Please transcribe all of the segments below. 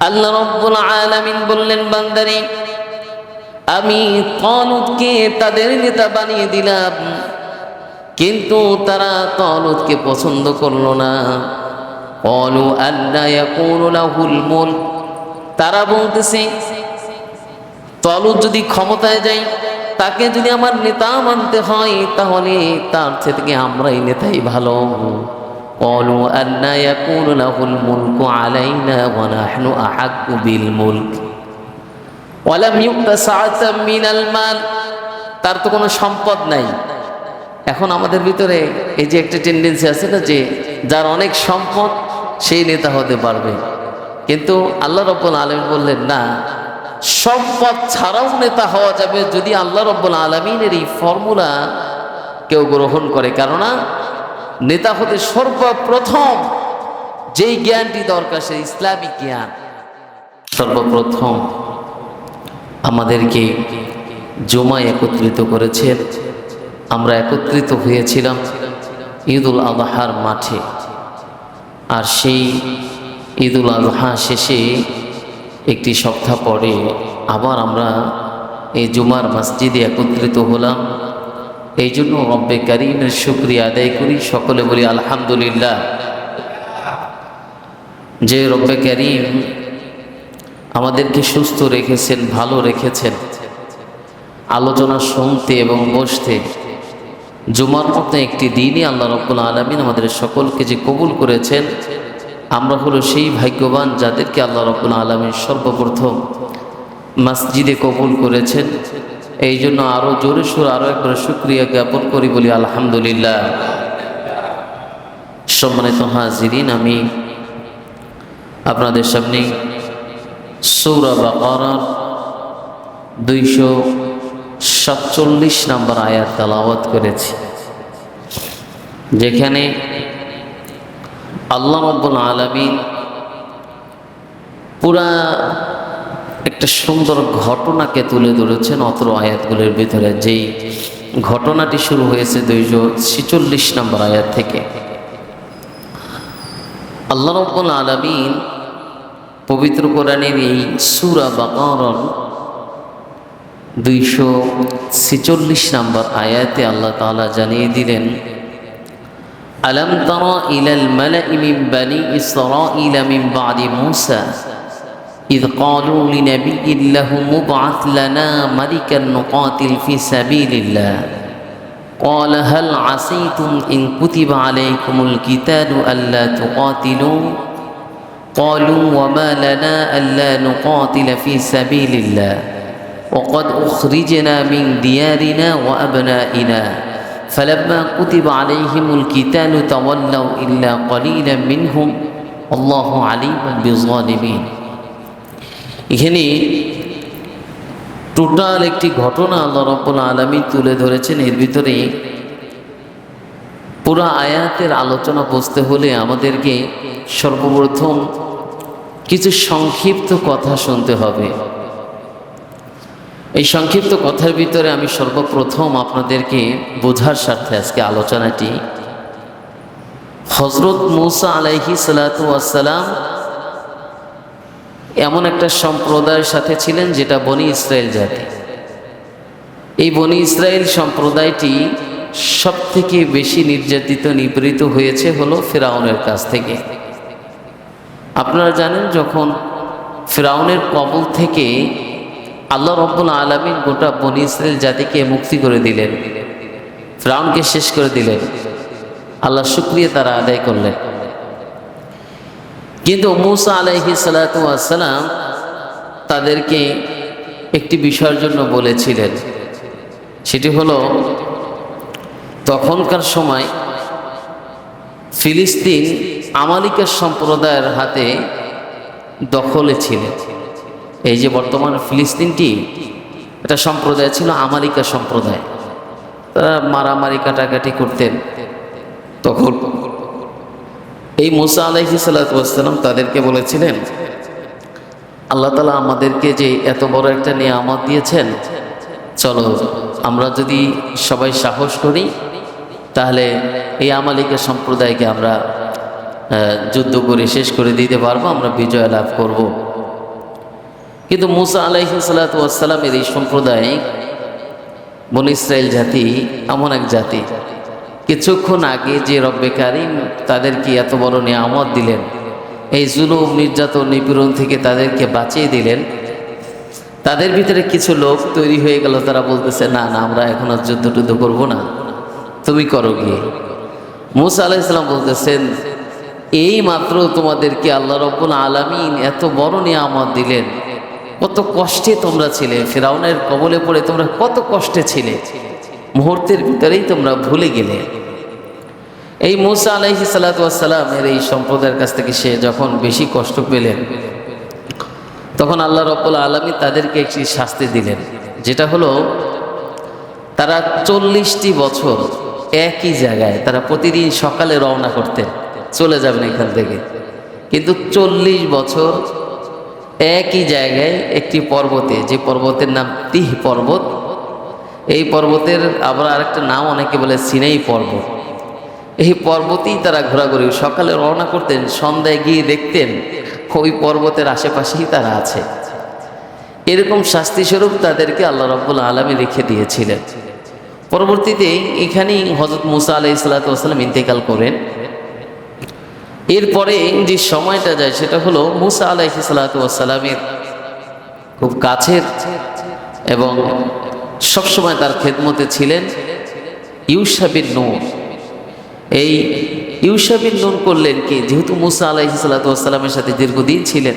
আল্লাহ রাব্বুল আলামিন বললেন, বান্দারে আমি তালুতকে তাদের নেতা বানিয়ে দিলাম, কিন্তু তারা তালুতকে পছন্দ করলো না। ক্বালু আন্না ইয়াকুনু লাহুল মুলক, তারা বলতেছে তালুত যদি ক্ষমতায় যায়, তাকে যদি আমার নেতা মানতে হয়, তাহলে তার থেকে আমরাই নেতাই ভালো। ক্বালু আন্না ইয়াকুনু লাহুল মুলকু আলাইনা ওয়া নাহনু আহাক্কু বিল মুলক ওয়া লাম ইউতা সাআতাম মিনাল মাল, তার তো কোনো সম্পদ নাই। এখন আমাদের ভিতরে এই যে একটা টেন্ডেন্সি আছে না, যে যার অনেক সম্পদ সেই নেতা হতে পারবে, কিন্তু আল্লাহ রাব্বুল আলামিন বললেন না, সম্পদ ছাড়াও নেতা হওয়া যাবে যদি আল্লাহ রাব্বুল আলামিনের এই ফর্মুলা কেউ গ্রহণ করে। কেননা নেতা হতে সর্বপ্রথম যেই জ্ঞানটি দরকার সেই ইসলামিক জ্ঞান। সর্বপ্রথম আমাদেরকে জুমায় একত্রিত করেছেন, আমরা একত্রিত হয়েছিলাম ঈদুল আজহার মাঠে। আর সেই ঈদুল আজহা শেষে একটি সপ্তাহ পরে আবার আমরা এই জুমার মসজিদে একত্রিত হলাম। এই জন্য রব্বে কারীমের শুকরিয়া আদায় করি, সকলে বলি আলহামদুলিল্লাহ, যে রব্বে কারীম আমাদেরকে সুস্থ রেখেছেন, ভালো রেখেছেন, আলোচনা শুনতে এবং বসতে। জুমার মতো একটি দিনই আল্লাহ রাব্বুল আলামিন আমাদের সকলকে যে কবুল করেছেন, আমরা হলো সেই ভাগ্যবান যাদেরকে আল্লাহ রাব্বুল আলামিন সর্বপ্রথম মসজিদে কবুল করেছেন। এই জন্য আরও জোরে সোরে আরও একবার শুকরিয়া জ্ঞাপন করি, বলি আলহামদুলিল্লাহ। সম্মানিত হাজিরিন, আমি আপনাদের সামনে সূরা বাকারার 247 নম্বর আয়াত তেলাওয়াত করেছি, যেখানে আল্লাহ রাব্বুল আলামিন পুরা একটা সুন্দর ঘটনাকে তুলে ধরেছেন অত্র আয়াতগুলোর ভিতরে। যেই ঘটনাটি শুরু হয়েছে 246 নম্বর আয়াত থেকে। আল্লাহ রাব্বুল আলামিন পবিত্র কোরআনের এই সূরা বাকারার 246 নম্বর আয়াতে আল্লাহ তাআলা জানিয়ে দিলেন, আলম তারা ইলাল মালা'i মিন বানি ইসরাঈল মিন বা'দি মূসা إذ قالوا لنبي له مبعث لنا ملكا نقاتل في سبيل الله قال هل عسيتم إن كتب عليكم القتال ألا تقاتلوا قالوا وما لنا ألا نقاتل في سبيل الله وقد أخرجنا من ديارنا وأبنائنا فلما كتب عليهم القتال تولوا إلا قليلا منهم والله عليم بالظالمين। এখানে টোটাল একটি ঘটনা আল্লাহ রাব্বুল আলামিন তুলে ধরেছেন। এর ভিতরে পুরো আয়াতের আলোচনা বুঝতে হলে আমাদেরকে সর্বপ্রথম কিছু সংক্ষিপ্ত কথা শুনতে হবে। এই সংক্ষিপ্ত কথার ভিতরে আমি সর্বপ্রথম আপনাদেরকে বোঝার স্বার্থে আজকে আলোচনাটি, হযরত মূসা আলাইহিস সালাতু ওয়াস সালাম এমন একটা সম্প্রদায়ের সাথে ছিলেন যেটা বনি ইসরায়েল জাতি। এই বনি ইসরায়েল সম্প্রদায়টি সবথেকে বেশি নির্যাতিত নিপীড়িত হয়েছে হলো ফিরআউনের কাছ থেকে। আপনারা জানেন, যখন ফিরআউনের কবল থেকে আল্লাহ রাব্বুল আলামিন গোটা বনি ইসরায়েল জাতিকে মুক্তি করে দিলেন, ফিরআউনকে শেষ করে দিলেন, আল্লাহ শুকরিয়া তারা আদায় করলেন। কিন্তু মূসা আলাইহিস সালাতু ওয়াস সালাম তাদেরকে একটি বিষয়ের জন্য বলেছিলেন, সেটি হলো তখনকার সময় ফিলিস্তিন আমালিকা সম্প্রদায়ের হাতে দখলে ছিল। এই যে বর্তমান ফিলিস্তিনটি, এটা সম্প্রদায় ছিল আমালিকা সম্প্রদায়। তারা মারামারি কাটাকাটি করতেন। তখন এই মূসা আলাইহিস সালাতু ওয়াস সালাম তাদেরকে বলেছিলেন, আল্লাহ তাআলা আমাদেরকে যে এত বড় একটা নিয়ামত দিয়েছেন, চলো আমরা যদি সবাই সাহস করি তাহলে এই আমালিকা সম্প্রদায়কে আমরা যুদ্ধ করে শেষ করে দিতে পারবো, আমরা বিজয় লাভ করব। কিন্তু মুসা আলাইহিস সালাতু ওয়াস সালামের এই সম্প্রদায় বনী ইসরাইল জাতি এমন এক জাতি, কিছুক্ষণ আগে যে রব্বে কারিম তাদেরকে এত বড় নিয়ামত দিলেন, এই জুলুম নির্যাতন নিপীড়ন থেকে তাদেরকে বাঁচিয়ে দিলেন, তাদের ভিতরে কিছু লোক তৈরি হয়ে গেল। তারা বলতেছে, না না, আমরা এখন আর যুদ্ধ টুদ্ধ করবো না, তুমি করো গিয়ে। মুসা আলাইহিস সালাম বলতেছেন, এই মাত্র তোমাদেরকে আল্লাহ রাব্বুল আলামিন এত বড় নিয়ামত দিলেন, কত কষ্টে তোমরা ছিলে, ফিরআউনের কবলে পড়ে তোমরা কত কষ্টে ছিলে, মুহূর্তের ভিতরেই তোমরা ভুলে গেলে। এই মুসা আলাইহিস সালাতু ওয়াস সালামের এই সম্প্রদায়ের কাছ থেকে সে যখন বেশি কষ্ট পেলেন, তখন আল্লাহ রাব্বুল আলামিন তাদেরকে একটি শাস্তি দিলেন, যেটা হলো তারা 40টি বছর একই জায়গায়, তারা প্রতিদিন সকালে রওনা করতেন, চলে যাবেন এখান থেকে, কিন্তু 40 বছর একই জায়গায় একটি পর্বতে, যে পর্বতের নাম তিহ পর্বত, এই পর্বতের আবার আরেকটা নাম অনেকে বলে সিনাই পর্বত, এই পর্বতেই তারা ঘোরাঘুরি, সকালে রওনা করতেন, সন্ধ্যায় গিয়ে দেখতেন ওই পর্বতের আশেপাশেই তারা আছে। এরকম শাস্তিস্বরূপ তাদেরকে আল্লাহ রাব্বুল আলামিন রেখে দিয়েছিলেন। পরবর্তীতে এখানেই হযরত মুসা আলাইহিস সালাতু ওয়াস সালাম ইন্তেকাল করেন। এরপরে যে সময়টা যায় সেটা হলো মুসা আলাইহিস সালাতু ওয়াস সালামের খুব কাছের এবং সবসময় তার খেদমতে ছিলেন ইউশা বিন নূন। এই ইউশা বিন নূন করলেন কি, যেহেতু মুসা আলাইহিস সালাতু ওয়াস সালামের সাথে দীর্ঘদিন ছিলেন,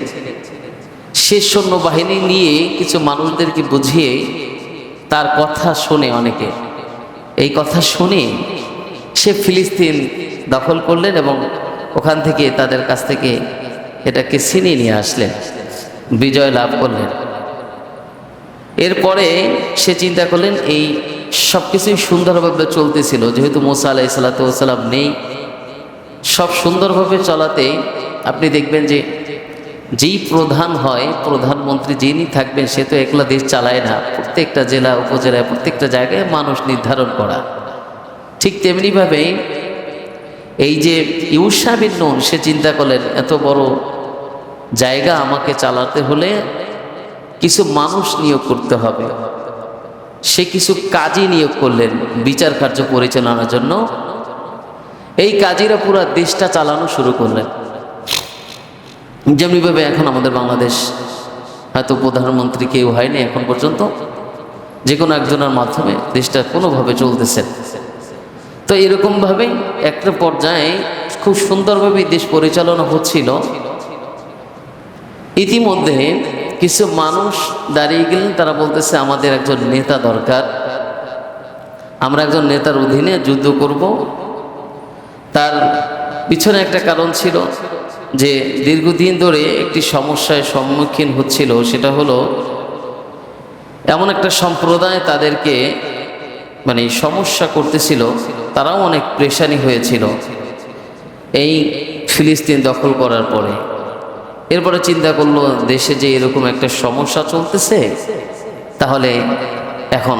সে সৈন্যবাহিনী নিয়ে কিছু মানুষদেরকে বুঝিয়ে তার কথা শুনে, অনেকে এই কথা শুনে সে ফিলিস্তিন দখল করলেন এবং ওখান থেকে তাদের কাছ থেকে এটাকে ছিনিয়ে নিয়ে আসলেন, বিজয় লাভ করলেন। এরপরে সে চিন্তা করলেন এই সব কিছুই সুন্দরভাবে চলতেছিল, যেহেতু মুসা আলাইহিস সালাতু ওয়াস সালাম নেই, সব সুন্দরভাবে চলাতে আপনি দেখবেন যে যেই প্রধান হয়, প্রধানমন্ত্রী যিনি থাকবেন, সে তো একলা দেশ চালায় না, প্রত্যেকটা জেলা উপজেলায় প্রত্যেকটা জায়গায় মানুষ নির্ধারণ করা। ঠিক তেমনিভাবে এই যে ইউশা বিন নূন, সে চিন্তা করলেন এত বড় জায়গা আমাকে চালাতে হলে কিছু মানুষ নিয়োগ করতে হবে। সে কিছু কাজী নিয়োগ করলেন বিচার কার্য পরিচালনার জন্য। এই কাজীরা পুরো দেশটা চালানো শুরু করলেন। যেমনিভাবে এখন আমাদের বাংলাদেশ হয়তো প্রধানমন্ত্রী কেউ হয়নি এখন পর্যন্ত, যে কোনো একজনের মাধ্যমে দেশটা কোনোভাবে চলতেছে। তো এরকমভাবেই একটা পর্যায়ে খুব সুন্দরভাবে দেশ পরিচালনা হচ্ছিল। ইতিমধ্যে কিছু মানুষ দাঁড়িয়ে গেলেন, তারা বলতেছে আমাদের একজন নেতা দরকার, আমরা একজন নেতার অধীনে যুদ্ধ করব। তার পিছনে একটা কারণ ছিল যে দীর্ঘদিন ধরে একটি সমস্যায় সম্মুখীন হচ্ছিল, সেটা হলো এমন একটা সম্প্রদায় তাদেরকে মানে সমস্যা করতেছিল, তারাও অনেক প্রেশানি হয়েছিল এই ফিলিস্তিন দখল করার পরে। এরপরে চিন্তা করলো দেশে যে এরকম একটা সমস্যা চলতেছে, তাহলে এখন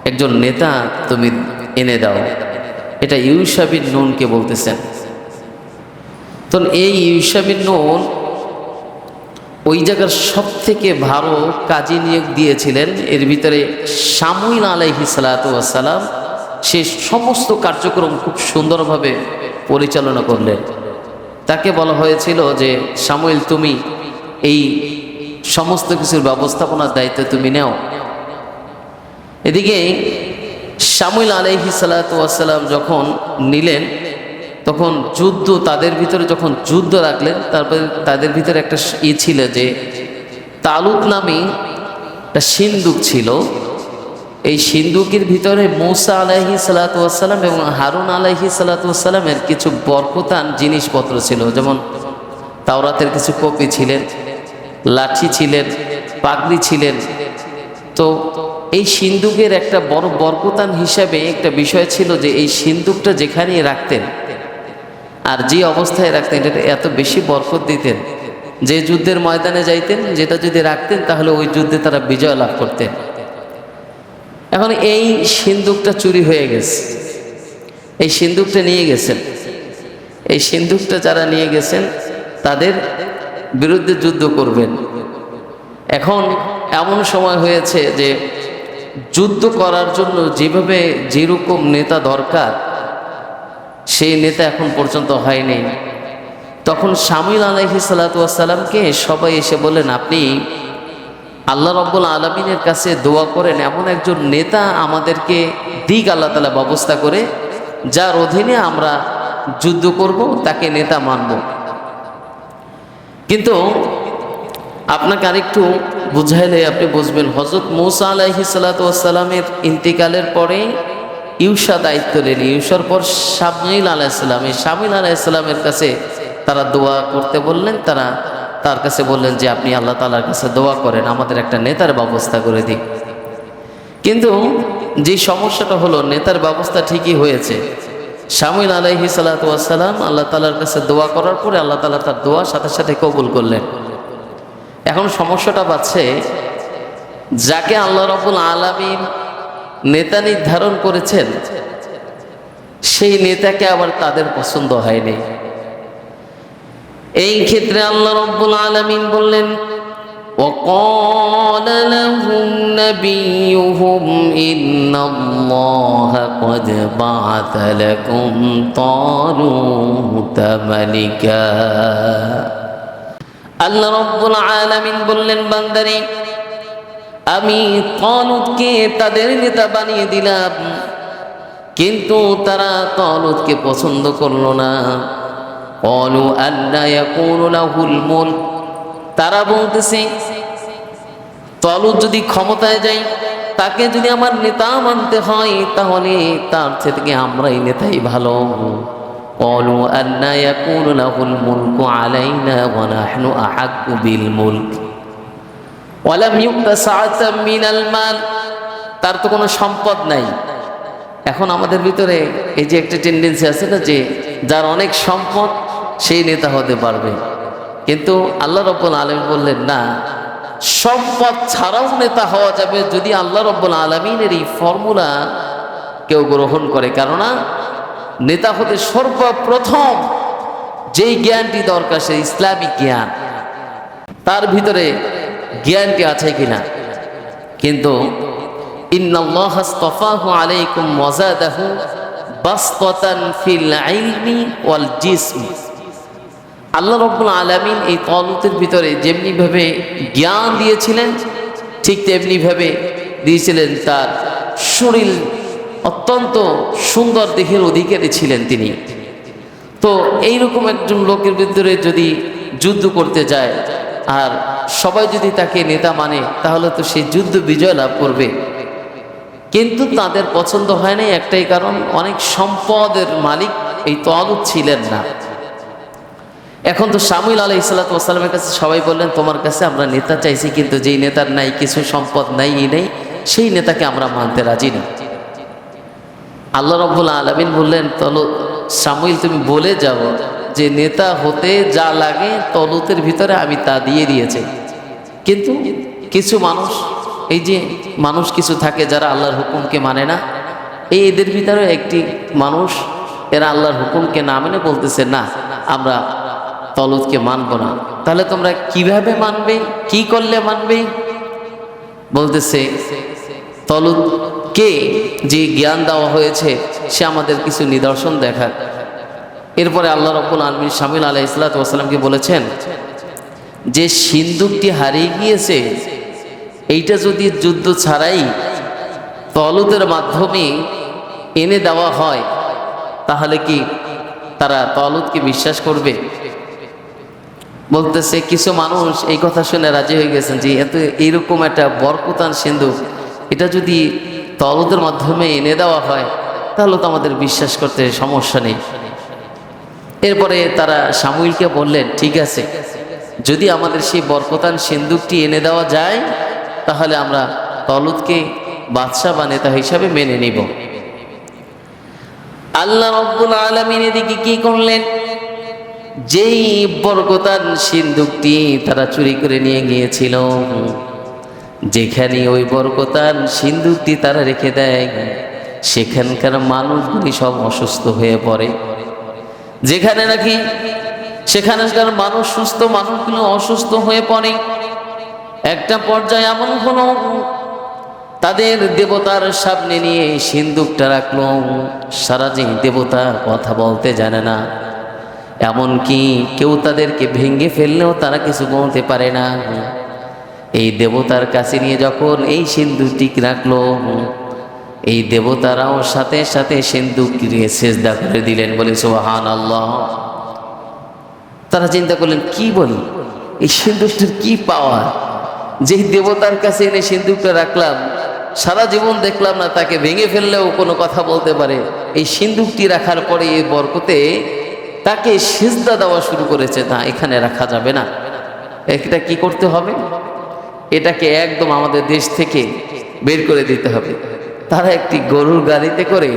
একজন নেতা তুমি এনে দাও। এটা ইউশা বিন নূনকে বলতেছেন। তো এই ইউশা বিন নূন ওই জায়গার সব থেকে ভালো কাজী নিয়োগ দিয়েছিলেন। এর ভিতরে শামুইল আলাইহিস সালাতু ওয়াস সালাম সে সমস্ত কার্যক্রম খুব সুন্দরভাবে পরিচালনা করলেন। তাকে বলা হয়েছিল যে শামুইল, তুমি এই সমস্ত কিছুর ব্যবস্থাপনার দায়িত্ব তুমি নাও। এদিকে শামুইল আলাইহিস সালাতু ওয়াস সালাম যখন নিলেন, তখন যুদ্ধ তাদের ভিতরে যখন যুদ্ধ রাখলেন, তারপরে তাদের ভিতরে একটা ছিল যে তালুত নামে একটা সিন্দুক ছিল। এই সিন্দুকের ভিতরে মুসা আলাইহিস সালাতু ওয়াস সালাম এবং হারুন আলাইহিস সালাতু ওয়াস সালামের কিছু বরকতান জিনিসপত্র ছিল, যেমন তাওরাতের কিছু কপি ছিলেন, লাঠি ছিলেন, পাগড়ি ছিলেন। তো এই সিন্দুকের একটা বড় বরকতান হিসাবে একটা বিষয় ছিল যে এই সিন্দুকটা যেখানেই রাখতেন আর যে অবস্থায় রাখতেন, এটা এত বেশি বরকত দিতেন যে যুদ্ধের ময়দানে যাইতেন, যেটা যদি রাখতেন তাহলে ওই যুদ্ধে তারা বিজয় লাভ করতেন। এখন এই সিন্দুকটা চুরি হয়ে গেছে, এই সিন্দুকটা নিয়ে গেছেন। এই সিন্দুকটা যারা নিয়ে গেছেন তাদের বিরুদ্ধে যুদ্ধ করবেন। এখন এমন সময় হয়েছে যে যুদ্ধ করার জন্য যেভাবে যেরকম নেতা দরকার সেই নেতা এখন পর্যন্ত হয়নি। তখন শামুয়েল আলাইহিস সালাতু ওয়াস সালামকে সবাই এসে বললেন, আপনি আল্লাহ রাব্বুল আলামিনের কাছে দোয়া করেন এমন একজন নেতা আমাদেরকে দিক আল্লাহ তাআলা ব্যবস্থা করে, যার অধীনে আমরা যুদ্ধ করব, তাকে নেতা মানব। কিন্তু আপনাকে আরেকটু বুঝাইলে আপনি বুঝবেন, হযরত মূসা আলাইহিস সালাতু ওয়াস সালামের ইন্তিকালের পরে ইউশা দায়িত্ব নেন। ইউশার পর শামুয়েল আলাইহিস সালাম, এই শামুয়েল আলাইহিস সালামের কাছে তারা দোয়া করতে বললেন। তার কাছে বললেন যে আপনি আল্লাহ তাআলার কাছে দোয়া করেন আমাদের একটা নেতার ব্যবস্থা করে দিন। কিন্তু যে সমস্যাটা হলো, নেতার ব্যবস্থা ঠিকই হয়েছে। শামুয়েল আলাইহিস সালাতু ওয়াস সালাম আল্লাহ তাআলার কাছে দোয়া করার পরে আল্লাহ তাআলা তার দোয়া সাথে সাথে কবুল করলেন। এখন সমস্যাটা পাচ্ছে, যাকে আল্লাহ রাব্বুল আলামিন নেতা নির্ধারণ করেছেন সেই নেতাকে আবার তাদের পছন্দ হয়নি। এই ক্ষেত্রে আল্লাহ রাব্বুল আলামিন বললেন, وقال لهم نبيهم إن الله قد بعث لكم طالوت ملكا। আল্লাহ রাব্বুল আলামিন বললেন, বান্দারে আমি তালুতকে তাদের নেতা বানিয়ে দিলাম, কিন্তু তারা তালুতকে পছন্দ করলো না। ক্বালু আন্না ইয়াকুনু লাহুল মুলক, তারা বলতেছে তালুত যদি ক্ষমতায় যায়, তাকে যদি আমার নেতা মানতে হয়, তাহলে তার থেকে আমরাই নেতাই ভালো। ক্বালু আন্না ইয়াকুনু লাহুল মুলকু আলাইনা ওয়া নাহনু আহাক্কু বিল মুলক ওয়া লাম ইউতা সাআতাম মিনাল মাল, তার তো কোনো সম্পদ নাই। এখন আমাদের ভিতরে এই যে একটা টেন্ডেন্সি আছে না, যে যার অনেক সম্পদ সেই নেতা হতে পারবে। কিন্তু আল্লাহ রাব্বুল আলামিন বললেন না, সম্পদ ছাড়াও নেতা হওয়া যাবে যদি আল্লাহ রাব্বুল আলামিনের এই ফর্মুলা কেউ গ্রহণ করে। কেননা নেতা হতে সর্বপ্রথম যেই জ্ঞানটি দরকার সেই ইসলামিক জ্ঞান, তার ভিতরে জ্ঞানটি আছে কিনা। কিন্তু ইন্নাল্লাহা আসতাফাহু আলাইকুম ওয়া যাদাহু বাসতাতান ফিল ইলমি ওয়াল জিসম। আল্লাহ রাব্বুল আলামিন এই তালুতের ভিতরে যেমনিভাবে জ্ঞান দিয়েছিলেন, ঠিক তেমনিভাবে দিয়েছিলেন তার শরীর। অত্যন্ত সুন্দর দেহের অধিকারী ছিলেন তিনি। তো এইরকম একজন লোকের ভিতরে যদি যুদ্ধ করতে যায় আর সবাই যদি তাকে নেতা মানে, তাহলে তো সেই যুদ্ধ বিজয় লাভ করবে। কিন্তু তাদের পছন্দ হয় নাই একটাই কারণ, অনেক সম্পদের মালিক এই তালুত ছিলেন না। এখন তো শামুয়েল আলাইহিস সালাতু ওয়াস সালামের কাছে সবাই বললেন, তোমার কাছে আমরা নেতা চাইছি, কিন্তু যেই নেতার নাই কিছু সম্পদ নাই নেই, সেই নেতাকে আমরা মানতে রাজি না। আল্লাহ রাব্বুল আলামিন বললেন, শামুয়েল তুমি বলে যাও যে নেতা হতে যা লাগে তালুতের ভিতরে আমি তা দিয়ে দিয়েছি। কিন্তু কিছু মানুষ, এই যে মানুষ কিছু থাকে যারা আল্লাহর হুকুমকে মানে না, এদের ভিতরে একটি মানুষ, এরা আল্লাহর হুকুমকে না মেনে বলতেছে না আমরা তালুতকে মানব না। তাহলে তোমরা কিভাবে মানবে, কি করলে মানবে? বলতেছে তালুতকে যে জ্ঞান দেওয়া হয়েছে সে আমাদের কিছু নিদর্শন দেখাক। এরপরে আল্লাহ রাব্বুল আলামিন শামুয়েল আলাইহিস সালাতু ওয়াস সালামকে বলেছেন যে সিন্দুকটি হারিয়ে গিয়েছে, এইটা যদি যুদ্ধ ছাড়াই তালুতের মাধ্যমে এনে দেওয়া হয়, তাহলে কি তারা তালুতকে বিশ্বাস করবে? বলতেছে কিছু মানুষ এই কথা শুনে রাজি হয়ে গেছেন যে এত এইরকম একটা বরকতান সিন্ধুক, এটা যদি তালুতের মাধ্যমে এনে দেওয়া হয় তাহলে তো আমাদের বিশ্বাস করতে সমস্যা নেই। এরপরে তারা শামুয়েলকে বললেন, ঠিক আছে, যদি আমাদের সেই বরকতান সিন্ধুকটি এনে দেওয়া যায় তাহলে আমরা তালুতকে বাদশা বা নেতা হিসাবে মেনে নিব। আল্লাহ রাব্বুল আলামিন এদিকে কি করলেন, যেই বরকতান সিন্ধুকটি তারা চুরি করে নিয়ে গিয়েছিল, যেখানে ওই বরকতান সিন্ধুকটি তারা রেখে দেয়, সেখানকার মানুষগুলি সব অসুস্থ হয়ে পড়ে। যেখানে নাকি সেখানকার মানুষ সুস্থ, মানুষগুলো অসুস্থ হয়ে পড়ে। একটা পর্যায়ে এমন হলো, তাদের দেবতার সামনে নিয়ে সিন্দুকটা রাখলো। সারা যে দেবতা কথা বলতে জানে না, এমনকি কেউ তাদেরকে ভেঙে ফেললেও তারা কিছু বলতে পারে না। এই দেবতার কাছে নিয়ে যখন এই সিন্দুকটি রাখলো, এই দেবতারাও সাথে সাথে সিন্দুক নিয়ে সেজদা করে দিলেন। বলে সুবহানাল্লাহ। তারা চিন্তা করলেন, কি বলি, এই সিন্দুকটার কি পাওয়ার, যেই দেবতার কাছে এনে সিন্দুকটা রাখলাম, সারা জীবন দেখলাম না তাকে ভেঙে ফেললেও কোনো কথা বলতে পারে, এই সিন্দুকটি রাখার পরে এই বরকতে তাকে সিজদা দেওয়া শুরু করেছে। না, এখানে রাখা যাবে না, এটা কি করতে হবে, এটাকে একদম আমাদের দেশ থেকে বের করে দিতে হবে। তারা একটি গরুর গাড়িতে করে,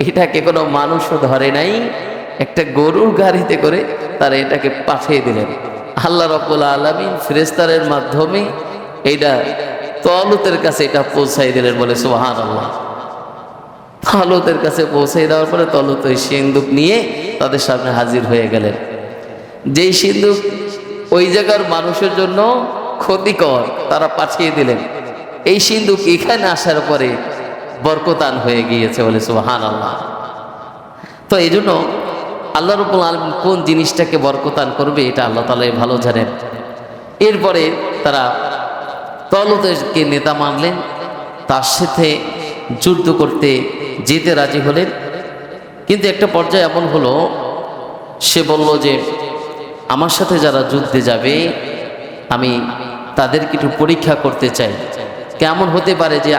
এটাকে কোনো মানুষও ধরে নাই, একটা গরুর গাড়িতে করে তারা এটাকে পাঠিয়ে দিলেন। আল্লাহ রাব্বুল আলামিন ফেরেশতাদের মাধ্যমে এইটা তালুতের কাছে এটা পৌঁছাই দিলেন। বলে সুবহানাল্লাহ। তালুতের কাছে পৌঁছাই দেওয়ার পরে তালুত ওই সিন্দুক নিয়ে তাদের সামনে হাজির হয়ে গেলেন। যেই সিন্দুক ওই জায়গার মানুষের জন্য ক্ষতিকর, তারা পাঠিয়ে দিলেন। এই সিন্দুক এখানে আসার পরে বরকতান হয়ে গিয়েছে। বলে সুবহানাল্লাহ। তো এই জন্য আল্লাহ রাব্বুল আলামিন কোন জিনিসটাকে বরকতান করবে এটা আল্লাহ তাআলা ভালো জানেন। এরপরে তারা তালুতকে নেতা মানলেন, তার সাথে যুদ্ধ করতে যেতে রাজি হলেন। কিন্তু একটা পর্যায়ে এমন হলো, সে বলল যে আমার সাথে যারা যুদ্ধে যাবে আমি তাদেরকে একটু পরীক্ষা করতে চাই। কেমন হতে পারে যে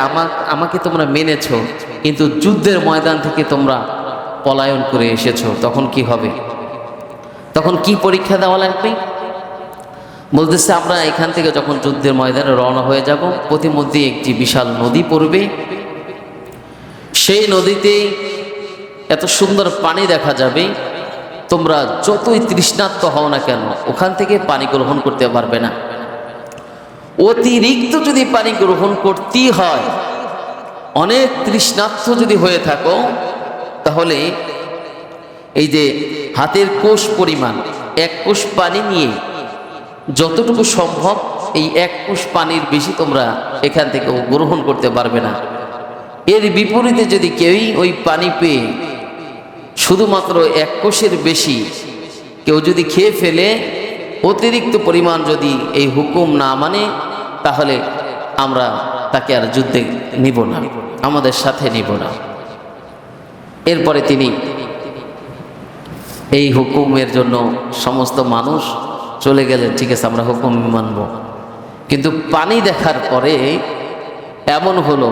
আমাকে তোমরা মেনেছো কিন্তু যুদ্ধের ময়দান থেকে তোমরা পলায়ন করে এসেছো, তখন কি হবে, তখন কি পরীক্ষা দেওয়া লাগবে? বলতেছে, আমরা এখান থেকে যখন যুদ্ধের ময়দানে রওনা হয়ে যাব, প্রতিমধ্যে একটি বিশাল নদী পড়বে, সেই নদীতে এত সুন্দর পানি দেখা যাবে, তোমরা যতই তৃষ্ণার্ত হও না কেন ওখান থেকে পানি গ্রহণ করতে পারবে না। অতিরিক্ত যদি পানি গ্রহণ করতেই হয়, অনেক তৃষ্ণার্ত যদি হয়ে থাকো, তাহলে এই যে হাতের কোষ পরিমাণ এক কোষ পানি নিয়ে যতটুকু সম্ভব এই এক কোষ পানির বেশি তোমরা এখান থেকে গ্রহণ করতে পারবে না। এর বিপরীতে যদি কেউই ওই পানি পেয়ে শুধুমাত্র এক কোষের বেশি কেউ যদি খেয়ে ফেলে, অতিরিক্ত পরিমাণ যদি এই হুকুম না মানে, তাহলে আমরা তাকে আর যুদ্ধে নিব না, আমাদের সাথে নিব না। এরপরে তিনি এই হুকুমের জন্য সমস্ত মানুষ চলে গেলেন। ঠিক আছে, আমরা হুকুম মানব। কিন্তু পানি দেখার পরে এমন হলো,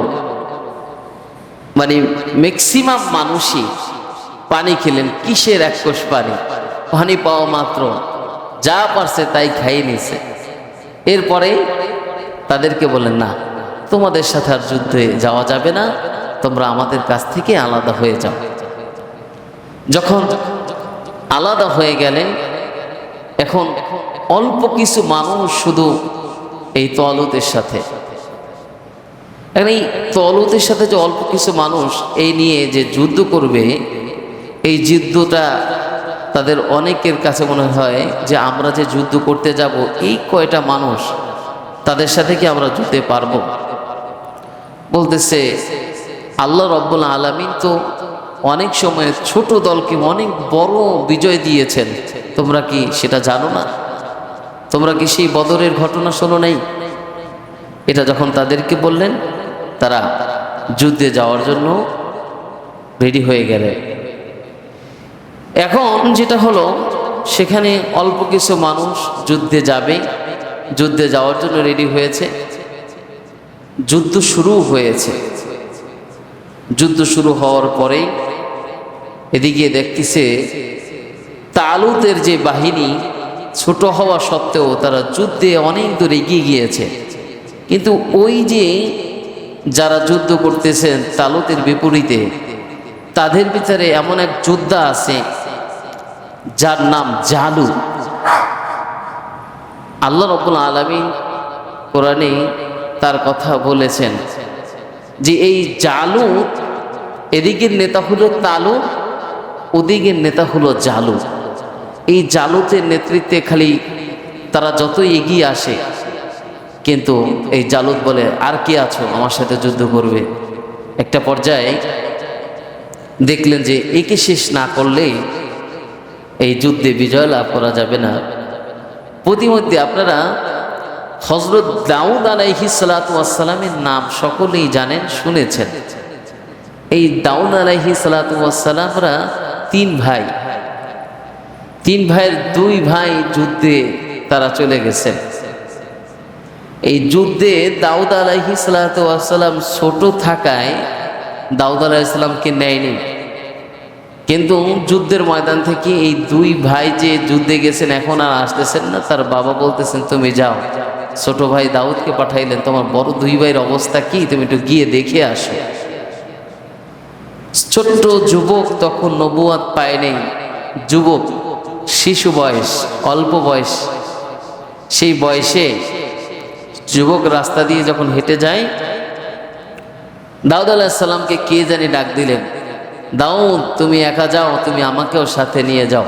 মানে ম্যাক্সিমাম মানুষই পানি খেলেন। কিসের এক কোষ পানি, পানি পাওয়া মাত্র যা পারছে তাই খাইয়ে নিছে। এরপরে তাদেরকে বলেন, না, তোমাদের সাথে আর যুদ্ধে যাওয়া যাবে না, তোমরা আমাদের কাছ থেকে আলাদা হয়ে যাও। যখন আলাদা হয়ে গেলেন, এখন অল্প কিছু মানুষ শুধু এই তালুতের সাথে, এই তালুতের সাথে যে অল্প কিছু মানুষ এই নিয়ে যে যুদ্ধ করবে, এই যুদ্ধটা তাদের অনেকের কাছে মনে হয় যে আমরা যে যুদ্ধ করতে যাব, এই কয়টা মানুষ তাদের সাথে কি আমরা যুদ্ধে পারবো? বলতেছে, আল্লাহ রাব্বুল আলামিন তো অনেক সময় ছোট দলকে অনেক বড় বিজয় দিয়েছেন, তোমরা কি সেটা জানো না? তোমরা কি সেই বদরের ঘটনা শোনো নাই? এটা যখন তাদেরকে বললেন, তারা যুদ্ধে যাওয়ার জন্য রেডি হয়ে গেলেন। এখন যেটা হলো, সেখানে অল্প কিছু মানুষ যুদ্ধে যাবে, যুদ্ধে যাওয়ার জন্য রেডি হয়েছে। যুদ্ধ শুরু হয়েছে। যুদ্ধ শুরু হওয়ার পরে এদিকে দেখতেছে তালুতের যে বাহিনী ছোট হওয়া সত্ত্বেও তারা যুদ্ধে অনেক দূর এগিয়ে গিয়েছে। কিন্তু ওই যে যারা যুদ্ধ করতেছেন তালুতের বিপরীতে, তাদের ভিতরে এমন এক যোদ্ধা আছে যার নাম জালুত। আল্লাহ রাব্বুল আলামিন কোরআনে তার কথা বলেছেন যে এই জালুত, এদিকের নেতা হলো তালুত, ওদিকের নেতা হলো জালুত। এই জালুতের নেতৃত্বে খালি তারা যত এগিয়ে আসে, কিন্তু এই জালুত বলে, আর কি আছো আমার সাথে যুদ্ধ করবে? একটা পর্যায়ে দেখলেন যে একে শেষ না করলেই এই যুদ্ধে বিজয় লাভ করা যাবে না। প্রতিমধ্যে আপনারা হযরত দাউদ আলাইহিস সালাতু ওয়াস সালামের নাম সকলেই জানেন, শুনেছেন। এই দাউদ আলাইহিস সালাতু ওয়াস সালামরা তিন ভাই, তিন ভাইয়ের দুই ভাই যুদ্ধে তারা চলে গেছেন। এই যুদ্ধে দাউদ আলাইহিস সালাতু ওয়াস সালাম ছোট থাকায় দাউদ আলাইহিস সালামকে নেয়নি, কিন্তু যুদ্ধের ময়দান থেকে এই দুই ভাই যে যুদ্ধে গেছেন এখন আর আসতেছেন না। তার বাবা বলতেছেন তুমি যাও, ছোট ভাই দাউদকে পাঠাইলেন, তোমার বড় দুই ভাইয়ের অবস্থা কি, তুমি একটু গিয়ে দেখে আসো। ছোট্ট যুবক তখন নবুয়াত পায়নি, যুবক শিশু বয়স, অল্প বয়স। সেই বয়সে যুবক রাস্তা দিয়ে যখন হেঁটে যায়, দাউদ আলাইহিস সালামকে কে জানি ডাক দিলেন, দাউদ তুমি একা যাও, তুমি আমাকেও সাথে নিয়ে যাও।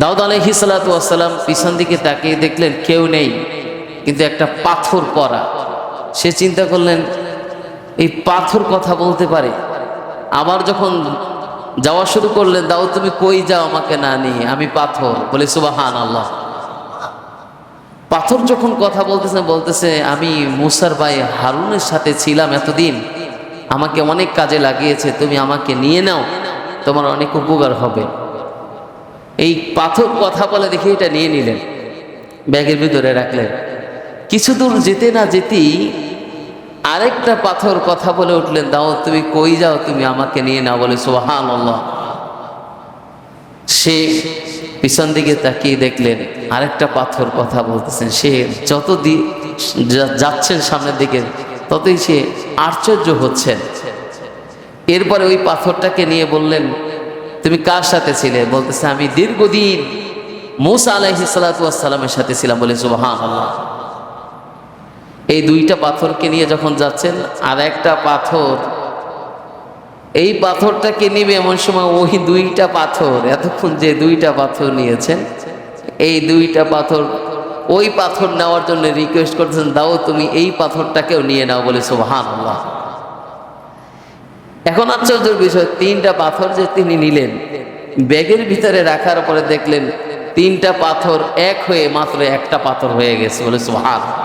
দাউদ আলাইহিস সালাতু ওয়াস সালাম পিছন দিকে তাকিয়ে দেখলেন কেউ নেই, কিন্তু একটা পাথর পড়া। সে চিন্তা করলেন এই পাথর কথা বলতে পারে। আবার যখন যাওয়া শুরু করলেন, দাউদ তুমি কই যাও আমাকে না নিয়ে, আমি পাথর। বলে সুবহানাল্লাহ। পাথর যখন কথা বলতেছে আমি মুসার ভাই হারুনের সাথে ছিলাম এতদিন, আমাকে অনেক কাজে লাগিয়েছে, তুমি আমাকে নিয়ে নাও, তোমার অনেক উপকার হবে। এই পাথর কথা বলে দেখে এটা নিয়ে নিলেন, ব্যাগের ভিতরে রাখলেন। কিছু দূর যেতে না যেতেই আরেকটা পাথর কথা বলে উঠলেন, দাউদ তুমি কই যাও, তুমি আমাকে নিয়ে নাও। বলে সুবহানাল্লাহ। সে পিছন দিকে তাকিয়ে দেখলেন আরেকটা পাথর কথা বলতেছেন। সে যত যাচ্ছেন সামনের দিকে ততই সে আশ্চর্য হচ্ছেন। এরপরে ওই পাথরটাকে নিয়ে বললেন তুমি কার সাথে ছিলে? বলতেছে আমি দীর্ঘদিন মূসা আলাইহিস সালাতু ওয়াস সালামের সাথে ছিলাম। বলে সুবহানাল্লাহ। এই দুইটা পাথরকে নিয়ে যখন যাচ্ছেন, আর একটা পাথর, এই পাথরটাকে নিবে এমন সময় ওই দুইটা পাথর, এতক্ষণ যে দুইটা পাথর নিয়েছেন, এই দুইটা পাথর ওই পাথর নেওয়ার জন্য রিকোয়েস্ট করতেছেন, দাও তুমি এই পাথরটাকেও নিয়ে নাও। বলে সুবহানাল্লাহ। এখন আশ্চর্যের বিষয়, তিনটা পাথর যে তিনি নিলেন, ব্যাগের ভিতরে রাখার পরে দেখলেন তিনটা পাথর এক হয়ে মাত্র একটা পাথর হয়ে গেছে। বলে সুবহানাল্লাহ।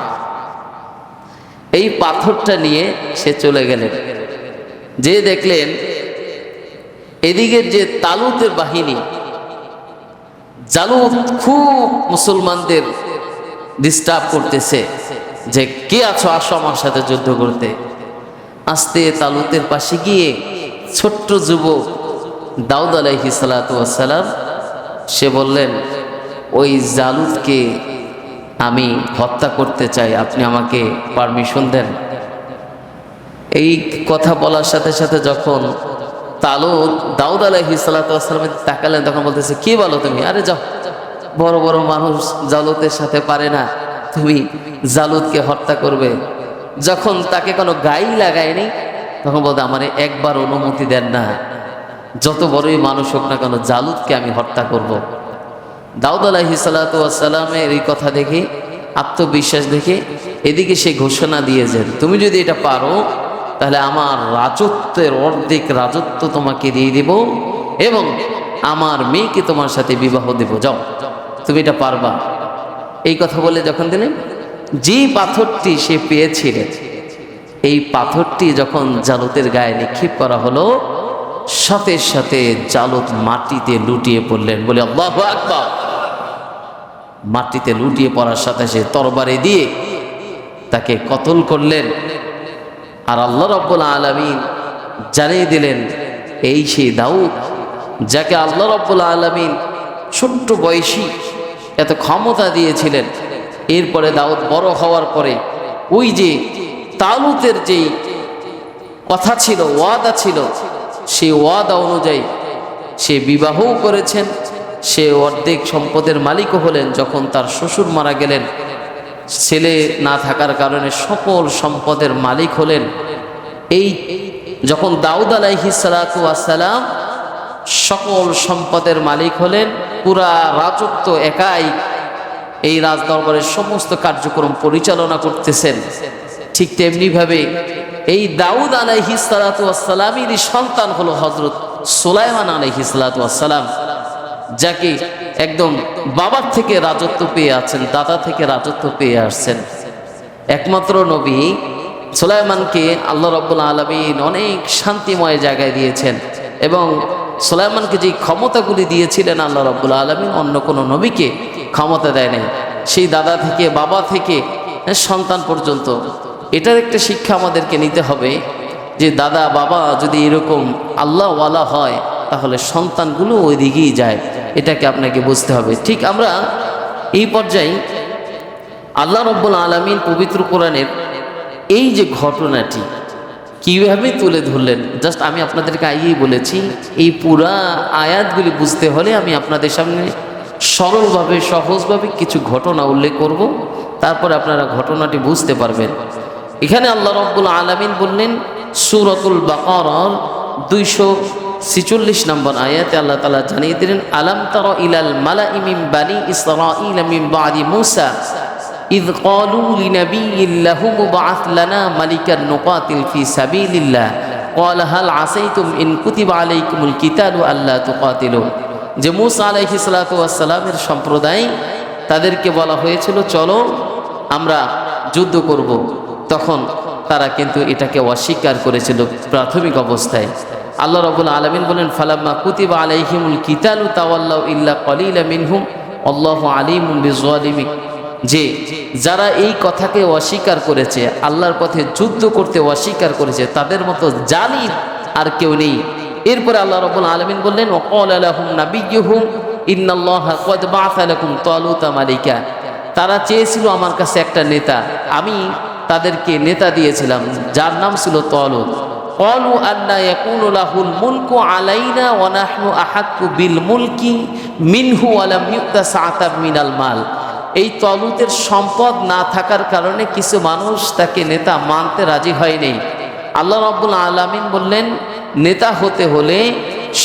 এই পাথরটা নিয়ে সে চলে গেলেন, যে দেখলেন এদিকে যে তালুতের বাহিনী, জালুত খুব মুসলমানদের ডিস্টার্ব করতেছে যে কে আছো, আসো আমার সাথে যুদ্ধ করতে। আস্তে তালুতের পাশে গিয়ে ছোট্ট যুবক দাউদ আলাইহিস সালাতু ওয়াস সালাম সে বললেন ওই জালুতকে আমি হত্যা করতে চাই, আপনি আমাকে পারমিশন দেন। এই কথা বলার সাথে সাথে যখন তালুত দাউদ আলাইহিস সালাতু ওয়াস সালামের তাকালেন, তখন বলতেছে কি বলো তুমি? আরে যাও, বড় বড় মানুষ জালুতের সাথে পারে না, তুমি জালুতকে হত্যা করবে? যখন তাকে কোনো গাই লাগায়নি তখন বলতে আমার একবার অনুমতি দেন না, যত বড়ই মানুষ হোক না কেন জালুতকে আমি হত্যা করব। দাউদ আলাইহিস সালাতু ওয়াস সালামের এই কথা দেখে, আত্মবিশ্বাস দেখে এদিকে সে ঘোষণা দিয়েছেন তুমি যদি এটা পারো তাহলে আমার রাজত্বের অর্ধেক রাজত্ব তোমাকে দিয়ে দেব এবং আমার মেয়েকে তোমার সাথে বিবাহ দেব, যাও তুমি এটা পারবা। এই কথা বলে যখন দিলেন, যে পাথরটি সে পেয়েছিলেন এই পাথরটি যখন জালুতের গায়ে নিক্ষেপ করা হলো, সাথে সাথে জালুত মাটিতে লুটিয়ে পড়লেন। বলে আল্লাহু আকবার। মাটিতে লুটিয়ে পড়ার সাথে সে তরবারি দিয়ে তাকে কতল করলেন। আর আল্লাহ রাব্বুল আলামিন জানিয়ে দিলেন এই সেই দাউদ যাকে আল্লাহ রাব্বুল আলামিন ছোট্ট বয়সী এত ক্ষমতা দিয়েছিলেন। এরপরে দাউদ বড় হওয়ার পরে ওই যে তালুতের যেই কথা ছিল, ওয়াদা ছিল, সেই ওয়াদা অনুযায়ী সে বিবাহও করেছেন, সে অর্ধেক সম্পদের মালিকও হলেন। যখন তার শ্বশুর মারা গেলেন, ছেলে না থাকার কারণে সকল সম্পদের মালিক হলেন। এই যখন দাউদ আলাইহিস সালাতু ওয়াস সালাম সকল সম্পদের মালিক হলেন, পুরা রাজত্ব একাই এই রাজদরবারের সমস্ত কার্যক্রম পরিচালনা করতেছেন। ঠিক তেমনিভাবে এই দাউদ আলাইহিস সালাতু ওয়াস সালামেরই সন্তান হলো হযরত সুলাইমান আলাইহিস সালাতু ওয়াস সালাম, যাকে একদম বাবার থেকে রাজত্ব পেয়ে আছেন, দাদা থেকে রাজত্ব পেয়ে আসছেন। একমাত্র নবী সুলাইমানকে আল্লাহ রাব্বুল আলামিন অনেক শান্তিময় জায়গায় দিয়েছেন, এবং সুলাইমানকে যে ক্ষমতাগুলি দিয়েছিলেন আল্লাহ রাব্বুল আলামিন অন্য কোনো নবীকে ক্ষমতা দেয় নাই। সেই দাদা থেকে, বাবা থেকে সন্তান পর্যন্ত। এটার একটা শিক্ষা আমাদেরকে নিতে হবে যে দাদা বাবা যদি এরকম আল্লাহওয়ালা হয় তাহলে সন্তানগুলো ওই দিকেই যায়, এটাকে আপনাকে বুঝতে হবে। ঠিক আমরা এই পর্যায়ে আল্লাহ রাব্বুল আলামিন পবিত্র কোরআনের এই যে ঘটনাটি কীভাবে তুলে ধরলেন, জাস্ট আমি আপনাদেরকে আগেই বলেছি, এই পুরা আয়াতগুলি বুঝতে হলে আমি আপনাদের সামনে সরলভাবে সহজভাবে কিছু ঘটনা উল্লেখ করব, তারপরে আপনারা ঘটনাটি বুঝতে পারবেন। এখানে আল্লাহ রাব্বুল আলামিন বললেন সূরাতুল বাকারার 246 নম্বর আয়াতে আল্লাহ তাআলা জানিয়ে দিলেন, আলাম তারা ইলাল মালাঈ মিন বানি ইসরাঈল মিন বাদি মূসা ইয ক্বালু লিনাবিয়্যিন লাহু মুবআথ লানা মালিকান নুকাতিল ফি সাবিলিল্লাহ ক্বালা হাল আসাইতুম ইন কুতিবা আলাইকুমুল কিতালু আল্লা তুকাতিলু। যে মূসা আলাইহিস সালাতু ওয়াস সালামের সম্প্রদায়, তাদেরকে বলা হয়েছিল চলো আমরা যুদ্ধ করব, তখন তারা কিন্তু এটাকে অস্বীকার করেছিল প্রাথমিক অবস্থায়। আল্লাহ রাব্বুল আলামিন বলেন ফালাম্মা কুতিবা আলাইহিমুল কিতালু তাওয়াল্লাউ ইল্লা ক্বালিলা মিনহুম আল্লাহু আলিমুম বিযালিমিন। যে যারা এই কথাকে অস্বীকার করেছে, আল্লাহর পথে যুদ্ধ করতে অস্বীকার করেছে, তাদের মতো জালিম আর কেউ নেই। এরপরে আল্লাহ রাব্বুল আলামিন বললেন ওয়াকালা লাহুম নাবিয়্যুহুম ইন্নাল্লাহা ক্বাদ বাআসা লাকুম তালুতা মালিকা। তারা চেয়েছিল আমার কাছে একটা নেতা, আমি তাদেরকে নেতা দিয়েছিলাম যার নাম ছিল তালুত। ক্বালু আন্না ইয়াকুনু লাহুল মুলকু আলাইনা ওয়া নাহনু আহাক্কু বিল মুলকি মিনহু ওয়া লাম ইউতা সাআতাম মিনাল মাল। এই তালুতের সম্পদ না থাকার কারণে কিছু মানুষ তাকে নেতা মানতে রাজি হয়নি। আল্লাহ রাব্বুল আলামিন বললেন নেতা হতে হলে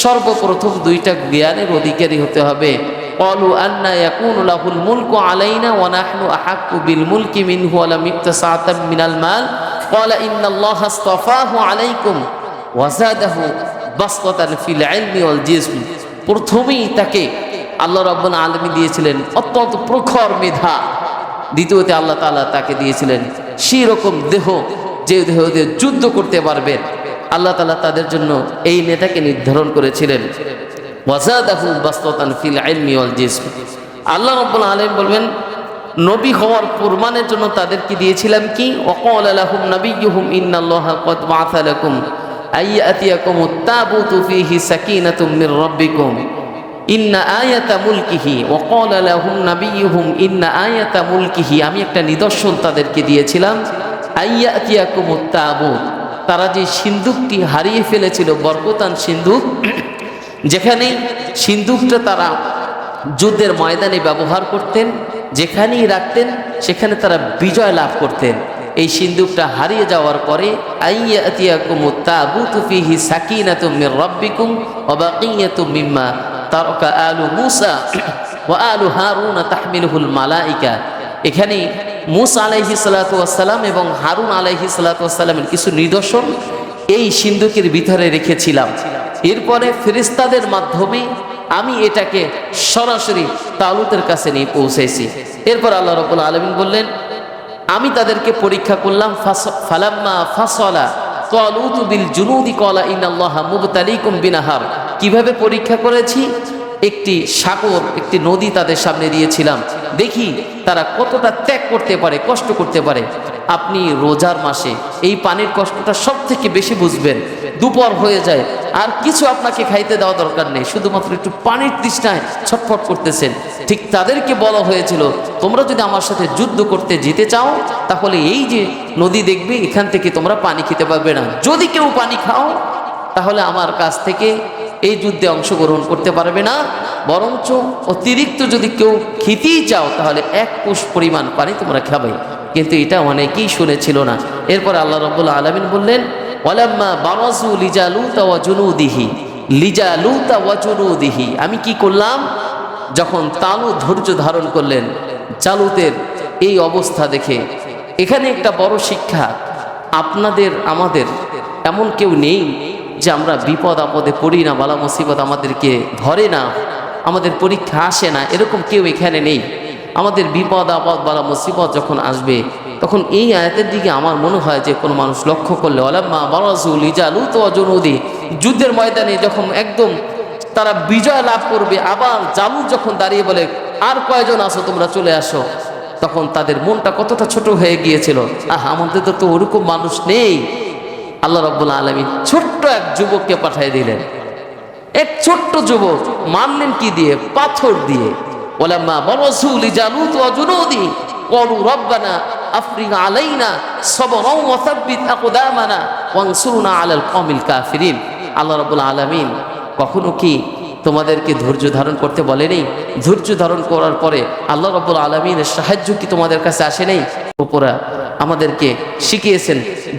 সর্বপ্রথম দুইটা জ্ঞানের অধিকারী হতে হবে। ক্বালু আন্না ইয়াকুনু লাহুল মুলকু আলাইনা ওয়া নাহনু আহাক্কু বিল মুলকি মিনহু ওয়া লাম ইউতা সাআতাম মিনাল মাল ক্বালা ইন্নাল্লাহা আসতাফাহু আলাইকুম ওয়া যাদাহু বাসতাতান ফিল ইলমি ওয়াল জিসম। প্রথমেই তাকে আল্লাহ রাব্বুল আলামিন দিয়েছিলেন অত্যন্ত প্রখর মেধা, দ্বিতীয়তে আল্লাহ তাআলা তাকে দিয়েছিলেন সেই রকম দেহ যে দেহ দিয়ে যুদ্ধ করতে পারবেন। আল্লাহ তাআলা তাদের জন্য এই নেতাকে নির্ধারণ করেছিলেন। ওয়াজাদাহু বাসতাতান ফিল ইলমি ওয়াল জিসম। আল্লাহ রাব্বুল আলামিন বলবেন নবী হওয়ার প্রমাণের জন্য তাদেরকে দিয়েছিলাম কি, ওয়াকালা লাহুম নাবিয়্যুহুম ইন্নাল্লাহা ক্বাদ বাআসা লাকুম আইয়াতিয়াকুমুত তাবুতু ফীহি সাকিনাতুম মির রাব্বিকুম ইন্না আয়াতা মুলকিহি ওয়াকালা লাহুম নাবিয়্যুহুম ইন্না আয়াতা মুলকিহি। আমি একটা নিদর্শন তাদেরকে দিয়েছিলাম, আইয়াতিয়াকুমুত তাবুত। তারা যে সিন্দুকটি হারিয়ে ফেলেছিল, বরকতান সিন্দুক, যেখানে সিন্দুকটা তারা যুদ্ধের ময়দানে ব্যবহার করতেন, যেখানেই রাখতেন সেখানে তারা বিজয় লাভ করতেন। এই সিন্দুকটা হারিয়ে যাওয়ার পরে আইয়াতিয়াকুমুত তাবুতু ফীহি সাকিনাতুম মির রাব্বিকুম ওয়া বাকিয়াতুম মিম্মা তারাকা আলু মূসা ওয়া আলু হারুন তাহমিলুহুল মালাইকা। এখানে মূসা আলাইহিস সালাতু ওয়াস সালাম এবং হারুন আলাইহিস সালাতু ওয়াস সালামের কিছু নিদর্শন এই সিন্দুকের ভিতরে রেখেছিলাম। এরপরে ফেরেশতাদের মাধ্যমে আমি এটাকে সরাসরি তালুতের কাছে নিয়ে পৌঁছেছি। এরপর আল্লাহ রাব্বুল আলামিন বললেন আমি তাদেরকে পরীক্ষা করলাম। ফালাম্মা ফাসালা তালুতু বিল জুনুদি ক্বালা ইন্নাল্লাহা মুবতালিকুম বিনাহার। কিভাবে পরীক্ষা করেছি, একটি সাগর, একটি নদী তাদের সামনে দিয়েছিলাম, দেখি তারা কতটা ত্যাগ করতে পারে, কষ্ট করতে পারে। আপনি রোজার মাসে এই পানির কষ্টটা সব থেকে বেশি বুঝবেন। দুপুর হয়ে যায় আর কিছু আপনাকে খাইতে দেওয়া দরকার নেই, শুধুমাত্র একটু পানির তৃষ্ণায় ছটফট করতেছেন। ঠিক তাদেরকে বলা হয়েছিল তোমরা যদি আমার সাথে যুদ্ধ করতে যেতে চাও তাহলে এই যে নদী দেখবে, এখান থেকে তোমরা পানি খেতে পারবে না। যদি কেউ পানি খাও তাহলে আমার কাছ থেকে এই যুদ্ধে অংশগ্রহণ করতে পারবে না, বরঞ্চ অতিরিক্ত যদি কেউ খেতেই চাও তাহলে 1 কোষ পরিমাণ পানি তোমরা খাবে। কিন্তু এটা অনেকেই শুনেছিল না। এরপর আল্লাহ রাব্বুল আলামিন বললেন ওয়ালাম্মা বারাজু লিজালুতা ওয়া জুনুদিহি লিজালুতা ওয়া জুনুদিহি। আমি কি করলাম, যখন তালুত ধৈর্য ধারণ করলেন, জালুতের এই অবস্থা দেখে এখানে একটা বড় শিক্ষা, আপনাদের আমাদের এমন কেউ নেই যে আমরা বিপদ আপদে পড়ি না, বালা মুসিবত আমাদেরকে ধরে না, আমাদের পরীক্ষা আসে না, এরকম কেউ এখানে নেই। আমাদের বিপদ আপদ বালা মুসিবত যখন আসবে তখন এই আয়াতের দিকে আমার মনে হয় যে কোনো মানুষ লক্ষ্য করলে ওয়ালাম্মা বারাজু লিজালুত ওয়া জুনুদি, যুদ্ধের ময়দানে যখন একদম তারা বিজয় লাভ করবে, আবার জালুত যখন দাঁড়িয়ে বলে আর কয়জন আসো তোমরা চলে আসো, তখন তাদের মনটা কতটা ছোট হয়ে গিয়েছিল। আমাদের তো ওরকম মানুষ নেই। আল্লাহ রাব্বুল আলামিন ছোট্ট এক যুবককে পাঠিয়ে দিলেন। এক ছোট্ট যুবক মারলেন কি দিয়ে? পাথর দিয়ে। ওয়ালাম্মা বারাজু লিজালুত ওয়া জুনুদি ক্বালু রাব্বানা আফরিগ আলাইনা সাবরান ওয়া সাব্বিত আকদামানা ওয়ানসুরনা আলাল কওমিল কাফিরিন। আল্লাহ রাব্বুল আলামিন কখনো কি তোমাদেরকে ধৈর্য ধারণ করতে বলেনি? ধৈর্য ধারণ করার পরে আল্লাহ রাব্বুল আলামিনের সাহায্য কি তোমাদের কাছে আসে নাই? উপরা আমাদেরকে শিখিয়েছেন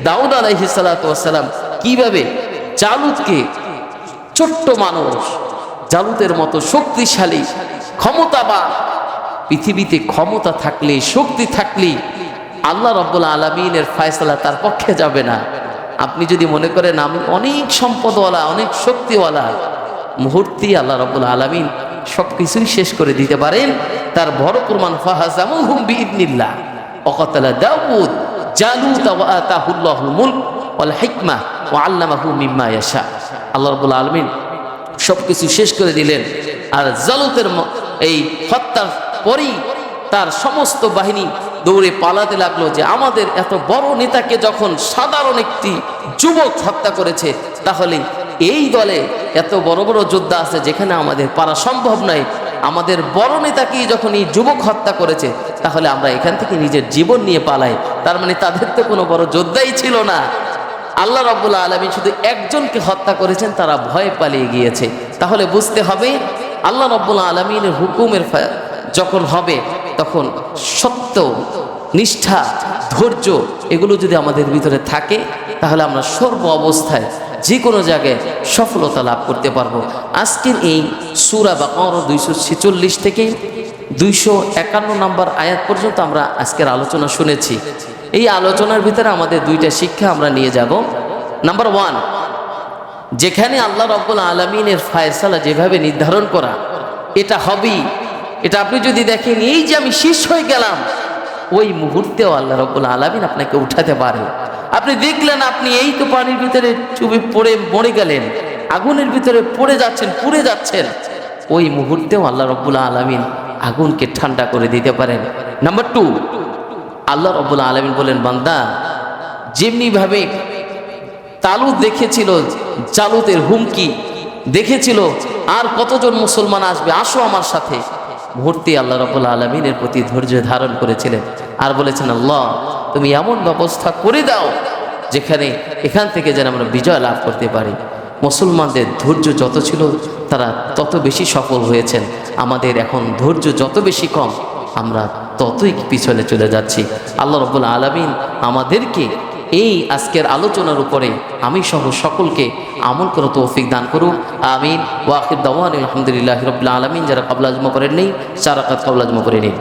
দাউদ আলাইহিস সালাতু ওয়াস সালাম কিভাবে জালুতকে, ছোট্ট মানুষ জালুতের মতো শক্তিশালী ক্ষমতাবান, পৃথিবীতে ক্ষমতা থাকলে শক্তি থাকলে আল্লাহ রাব্বুল আলামিনের ফয়সালা তার পক্ষে যাবে না। আপনি যদি মনে করেন আমি অনেক সম্পদওয়ালা, অনেক শক্তিওয়ালা, মুহূর্তে আল্লাহ রাব্বুল আলামিন সব কিছুই শেষ করে দিতে পারেন। তার বড় প্রমাণ ফাহাজামুহুম বিইذনিল্লাহ ওয়াকাতালা দাউদ জালুত ওয়া আতাহুল্লাহুল মুলক ওয়াল হিকমা ওয়া আল্লামাহু মিম্মা ইয়াশা। আল্লাহ রাব্বুল আলামিন সব কিছু শেষ করে দিলেন। আর জালুতের এই হত্যার পরেই তার সমস্ত বাহিনী দৌড়ে পালাতে লাগলো যে আমাদের এত বড় নেতাকে যখন সাধারণ একটি যুবক হত্যা করেছে, তাহলে এই দলে এত বড় বড় যোদ্ধা আছে যেখানে আমাদের পারা সম্ভব নয়। আমাদের বড় নেতাকেই যখন এই যুবক হত্যা করেছে, তাহলে আমরা এখান থেকে নিজের জীবন নিয়ে পালাই। তার মানে তাদের তো কোনো বড় যোদ্ধাই ছিল না। আল্লাহ রাব্বুল আলামিন শুধু একজনকে হত্যা করেছেন, তারা ভয়ে পালিয়ে গিয়েছে। তাহলে বুঝতে হবে আল্লাহ রাব্বুল আলামিনের হুকুমের যখন হবে তখন সত্য, নিষ্ঠা, ধৈর্য এগুলো যদি আমাদের ভিতরে থাকে, তাহলে আমরা সর্ব অবস্থায় যে কোনো জায়গায় সফলতা লাভ করতে পারবো। আজকের এই সূরা বাকারা 246 থেকে 251 নম্বর আয়াত পর্যন্ত আমরা আজকের আলোচনা শুনেছি। এই আলোচনার ভিতরে আমাদের দুইটা শিক্ষা আমরা নিয়ে যাব। নাম্বার 1, যেখানে আল্লাহ রাব্বুল আলামিনের ফয়সালা যেভাবে নির্ধারণ করা, এটা হবেই। এটা আপনি যদি দেখেন এই যে আমি শেষ হয়ে গেলাম, ওই মুহূর্তেও আল্লাহ রাব্বুল আলামিন আপনাকে উঠাতে পারে। আপনি দেখলেন আপনি এই তো পানির ভিতরে চুবে পড়ে মরে গেলেন, আগুনের ভিতরে পড়ে যাচ্ছেন, পুড়ে যাচ্ছেন, ওই মুহূর্তেও আল্লাহ রাব্বুল আলামিন আগুনকে ঠান্ডা করে দিতে পারেন। নাম্বার 2, আল্লাহ রাব্বুল আলামিন বলেন বান্দা যেমনি ভাবে তালুত দেখেছিল জালুতের হুমকি দেখেছিল, আর কতজন মুসলমান আসবে, আসো আমার সাথে, মুহূর্তে আল্লাহ রাব্বুল আলামিনের প্রতি ধৈর্য ধারণ করেছিলেন আর বলেছেন আল্লাহ তুমি এমন ব্যবস্থা করে দাও যেখানে এখান থেকে যেন আমরা বিজয় লাভ করতে পারি। মুসলমানদের ধৈর্য যত ছিল তারা তত বেশি সফল হয়েছেন। আমাদের এখন ধৈর্য যত বেশি কম, আমরা ততই পিছনে চলে যাচ্ছি। আল্লাহ রাব্বুল আলামিন আমাদেরকে এই আজকের আলোচনার উপরে আমি সহ সকলকে আমল করে তৌফিক দান করুক। আমিন। ওয়া আখির দাওয়ানা আলহামদুলিল্লাহি রাব্বিল আলামিন। যারা ক্বাবলা জমা করেন নেই, 4 রাকাত ক্বাবলা জমা করে নিন।